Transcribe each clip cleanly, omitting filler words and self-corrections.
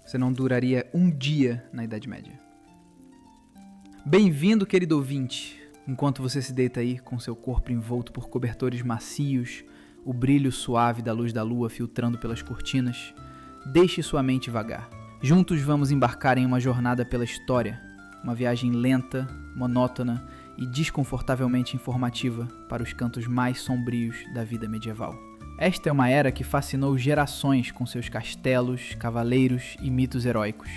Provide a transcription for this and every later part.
Você não duraria um dia na Idade Média. Bem-vindo, querido ouvinte. Enquanto você se deita aí com seu corpo envolto por cobertores macios, o brilho suave da luz da lua filtrando pelas cortinas, deixe sua mente vagar. Juntos vamos embarcar em uma jornada pela história, uma viagem lenta, monótona e desconfortavelmente informativa para os cantos mais sombrios da vida medieval. Esta é uma era que fascinou gerações com seus castelos, cavaleiros e mitos heróicos.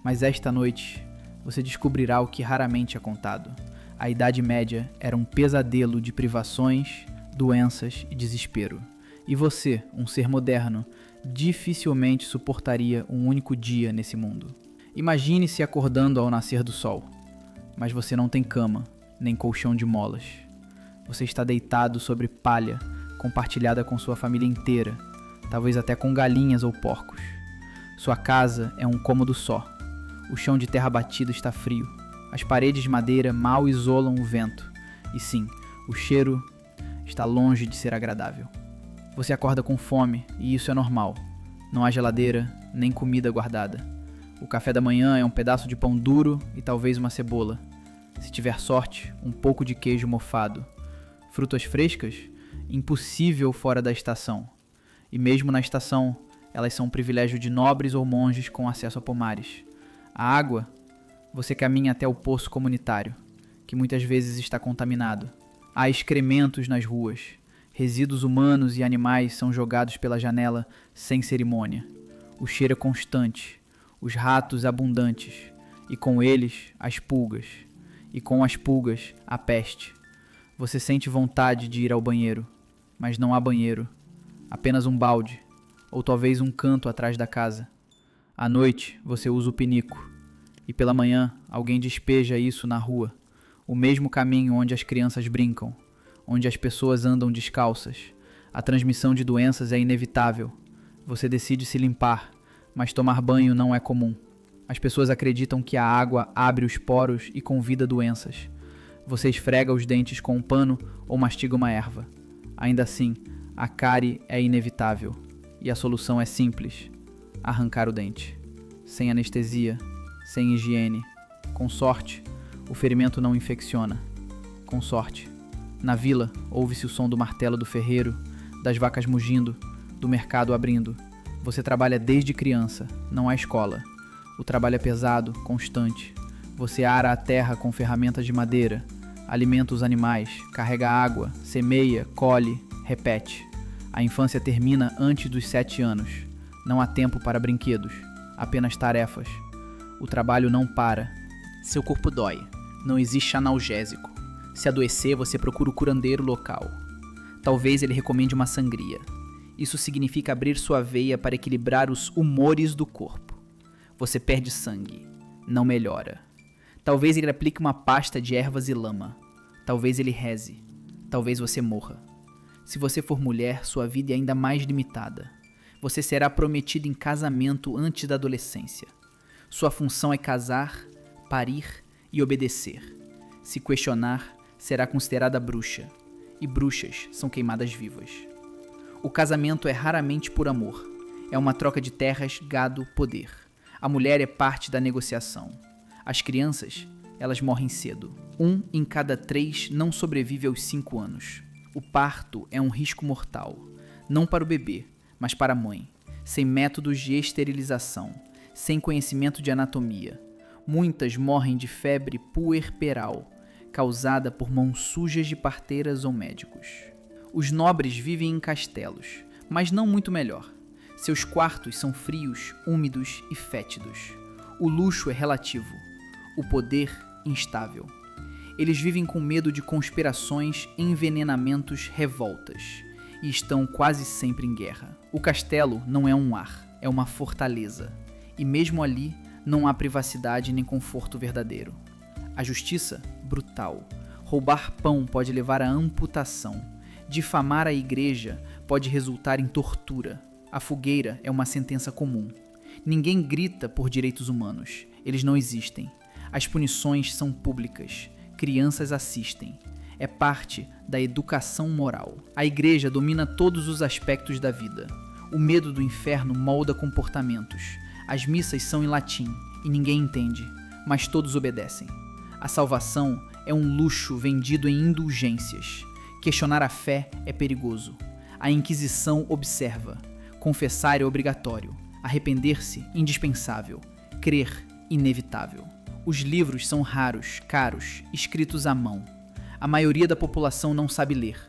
Mas esta noite, você descobrirá o que raramente é contado. A Idade Média era um pesadelo de privações, doenças e desespero. E você, um ser moderno, dificilmente suportaria um único dia nesse mundo. Imagine-se acordando ao nascer do sol. Mas você não tem cama, nem colchão de molas. Você está deitado sobre palha, compartilhada com sua família inteira, talvez até com galinhas ou porcos. Sua casa é um cômodo só. O chão de terra batida está frio. As paredes de madeira mal isolam o vento. E sim, o cheiro está longe de ser agradável. Você acorda com fome, e isso é normal. Não há geladeira, nem comida guardada. O café da manhã é um pedaço de pão duro e talvez uma cebola. Se tiver sorte, um pouco de queijo mofado. Frutas frescas? Impossível fora da estação. E mesmo na estação, elas são um privilégio de nobres ou monges com acesso a pomares. A água? Você caminha até o poço comunitário, que muitas vezes está contaminado. Há excrementos nas ruas. Resíduos humanos e animais são jogados pela janela sem cerimônia. O cheiro é constante, os ratos abundantes, e com eles as pulgas, e com as pulgas a peste. Você sente vontade de ir ao banheiro, mas não há banheiro, apenas um balde, ou talvez um canto atrás da casa. À noite você usa o pinico, e pela manhã alguém despeja isso na rua, o mesmo caminho onde as crianças brincam, onde as pessoas andam descalças. A transmissão de doenças é inevitável. Você decide se limpar, mas tomar banho não é comum. As pessoas acreditam que a água abre os poros e convida doenças. Você esfrega os dentes com um pano ou mastiga uma erva. Ainda assim, a cárie é inevitável. E a solução é simples: arrancar o dente. Sem anestesia, sem higiene. Com sorte, o ferimento não infecciona. Com sorte. Na vila, ouve-se o som do martelo do ferreiro, das vacas mugindo, do mercado abrindo. Você trabalha desde criança, não há escola. O trabalho é pesado, constante. Você ara a terra com ferramentas de madeira, alimenta os animais, carrega água, semeia, colhe, repete. A infância termina antes dos 7 anos. Não há tempo para brinquedos, apenas tarefas. O trabalho não para. Seu corpo dói. Não existe analgésico. Se adoecer, você procura o curandeiro local. Talvez ele recomende uma sangria. Isso significa abrir sua veia para equilibrar os humores do corpo. Você perde sangue. Não melhora. Talvez ele aplique uma pasta de ervas e lama. Talvez ele reze. Talvez você morra. Se você for mulher, sua vida é ainda mais limitada. Você será prometida em casamento antes da adolescência. Sua função é casar, parir e obedecer. Se questionar, será considerada bruxa. E bruxas são queimadas vivas. O casamento é raramente por amor. É uma troca de terras, gado, poder. A mulher é parte da negociação. As crianças, elas morrem cedo. 1 em cada 3 não sobrevive aos 5 anos. O parto é um risco mortal. Não para o bebê, mas para a mãe. Sem métodos de esterilização. Sem conhecimento de anatomia. Muitas morrem de febre puerperal, causada por mãos sujas de parteiras ou médicos. Os nobres vivem em castelos, mas não muito melhor. Seus quartos são frios, úmidos e fétidos. O luxo é relativo, o poder instável. Eles vivem com medo de conspirações, envenenamentos, revoltas, e estão quase sempre em guerra. O castelo não é um lar, é uma fortaleza, e mesmo ali não há privacidade nem conforto verdadeiro. A justiça, brutal. Roubar pão pode levar à amputação. Difamar a igreja pode resultar em tortura. A fogueira é uma sentença comum. Ninguém grita por direitos humanos. Eles não existem. As punições são públicas. Crianças assistem. É parte da educação moral. A igreja domina todos os aspectos da vida. O medo do inferno molda comportamentos. As missas são em latim e ninguém entende, mas todos obedecem. A salvação é um luxo vendido em indulgências. Questionar a fé é perigoso. A Inquisição observa. Confessar é obrigatório. Arrepender-se, indispensável. Crer, inevitável. Os livros são raros, caros, escritos à mão. A maioria da população não sabe ler.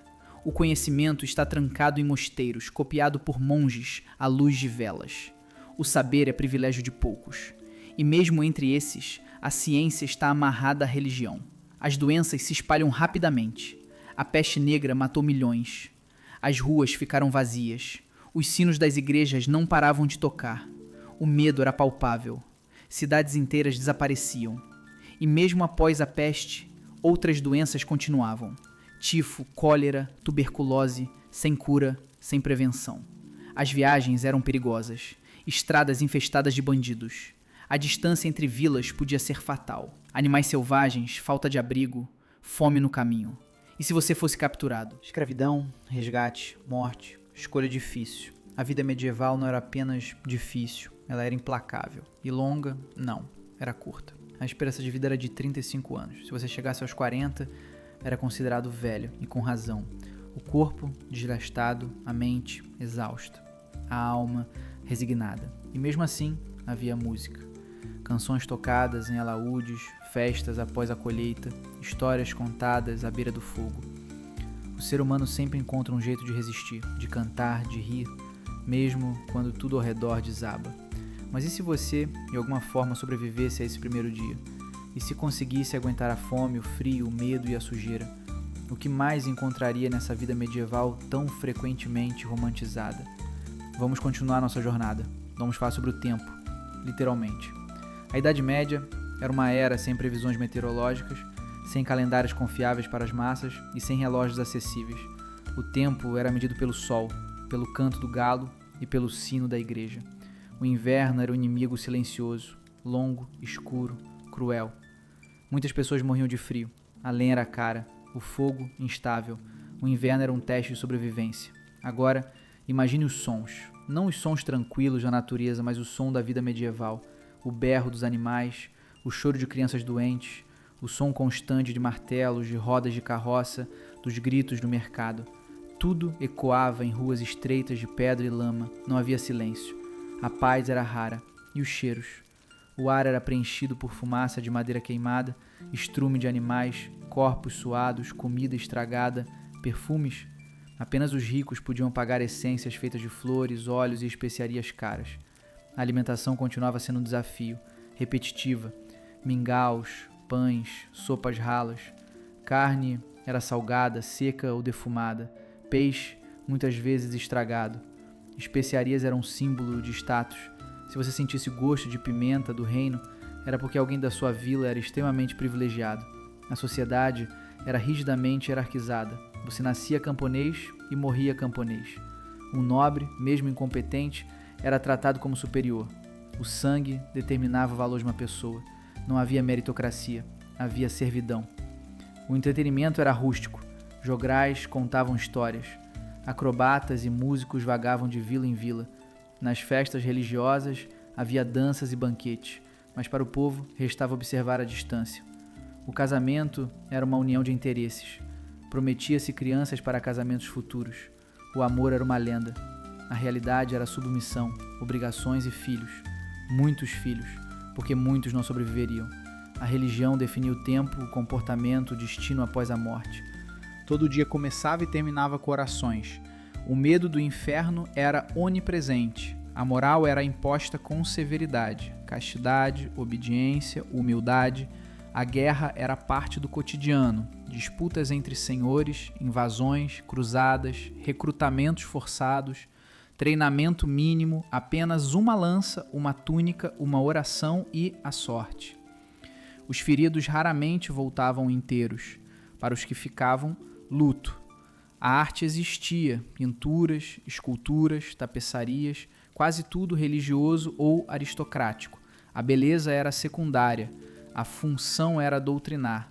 O conhecimento está trancado em mosteiros, copiado por monges à luz de velas. O saber é privilégio de poucos. E mesmo entre esses, a ciência está amarrada à religião. As doenças se espalham rapidamente. A peste negra matou milhões. As ruas ficaram vazias. Os sinos das igrejas não paravam de tocar. O medo era palpável. Cidades inteiras desapareciam. E mesmo após a peste, outras doenças continuavam. Tifo, cólera, tuberculose, sem cura, sem prevenção. As viagens eram perigosas. Estradas infestadas de bandidos. A distância entre vilas podia ser fatal. Animais selvagens, falta de abrigo, fome no caminho. E se você fosse capturado? Escravidão, resgate, morte, escolha difícil. A vida medieval não era apenas difícil, ela era implacável. E longa, não, era curta. A esperança de vida era de 35 anos. Se você chegasse aos 40, era considerado velho, e com razão. O corpo desgastado, a mente exausta, a alma resignada. E mesmo assim, havia música. Canções tocadas em alaúdes, festas após a colheita, histórias contadas à beira do fogo. O ser humano sempre encontra um jeito de resistir, de cantar, de rir, mesmo quando tudo ao redor desaba. Mas e se você, de alguma forma, sobrevivesse a esse primeiro dia? E se conseguisse aguentar a fome, o frio, o medo e a sujeira? O que mais encontraria nessa vida medieval tão frequentemente romantizada? Vamos continuar nossa jornada. Vamos falar sobre o tempo, literalmente. A Idade Média era uma era sem previsões meteorológicas, sem calendários confiáveis para as massas e sem relógios acessíveis. O tempo era medido pelo sol, pelo canto do galo e pelo sino da igreja. O inverno era um inimigo silencioso, longo, escuro, cruel. Muitas pessoas morriam de frio, a lenha era cara, o fogo instável, o inverno era um teste de sobrevivência. Agora, imagine os sons, não os sons tranquilos da natureza, mas o som da vida medieval, o berro dos animais, o choro de crianças doentes, o som constante de martelos, de rodas de carroça, dos gritos do mercado. Tudo ecoava em ruas estreitas de pedra e lama, não havia silêncio. A paz era rara. E os cheiros? O ar era preenchido por fumaça de madeira queimada, estrume de animais, corpos suados, comida estragada, perfumes. Apenas os ricos podiam pagar essências feitas de flores, óleos e especiarias caras. A alimentação continuava sendo um desafio, repetitiva. Mingaus, pães, sopas ralas. Carne era salgada, seca ou defumada. Peixe, muitas vezes estragado. Especiarias eram um símbolo de status. Se você sentisse gosto de pimenta do reino, era porque alguém da sua vila era extremamente privilegiado. A sociedade era rigidamente hierarquizada. Você nascia camponês e morria camponês. Um nobre, mesmo incompetente, era tratado como superior. O sangue determinava o valor de uma pessoa. Não havia meritocracia, havia servidão. O entretenimento era rústico. Jograis contavam histórias. Acrobatas e músicos vagavam de vila em vila. Nas festas religiosas havia danças e banquetes, mas para o povo restava observar a distância. O casamento era uma união de interesses. Prometia-se crianças para casamentos futuros. O amor era uma lenda. A realidade era submissão, obrigações e filhos. Muitos filhos, porque muitos não sobreviveriam. A religião definia o tempo, o comportamento, o destino após a morte. Todo dia começava e terminava com orações. O medo do inferno era onipresente. A moral era imposta com severidade. Castidade, obediência, humildade. A guerra era parte do cotidiano. Disputas entre senhores, invasões, cruzadas, recrutamentos forçados, treinamento mínimo, apenas uma lança, uma túnica, uma oração e a sorte. Os feridos raramente voltavam inteiros. Para os que ficavam, luto. A arte existia, pinturas, esculturas, tapeçarias, quase tudo religioso ou aristocrático. A beleza era secundária, a função era doutrinar.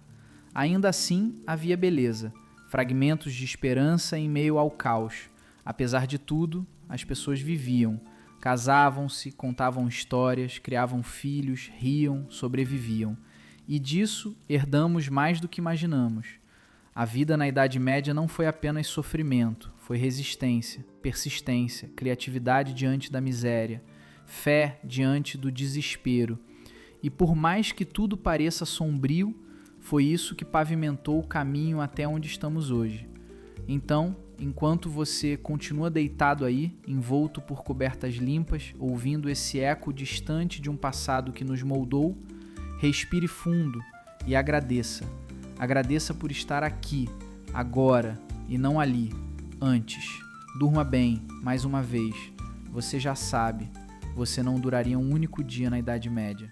Ainda assim, havia beleza, fragmentos de esperança em meio ao caos. Apesar de tudo, as pessoas viviam. Casavam-se, contavam histórias, criavam filhos, riam, sobreviviam. E disso herdamos mais do que imaginamos. A vida na Idade Média não foi apenas sofrimento, foi resistência, persistência, criatividade diante da miséria, fé diante do desespero. E por mais que tudo pareça sombrio, foi isso que pavimentou o caminho até onde estamos hoje. Então, enquanto você continua deitado aí, envolto por cobertas limpas, ouvindo esse eco distante de um passado que nos moldou, respire fundo e agradeça. Agradeça por estar aqui, agora, e não ali, antes. Durma bem, mais uma vez. Você já sabe, você não duraria um único dia na Idade Média.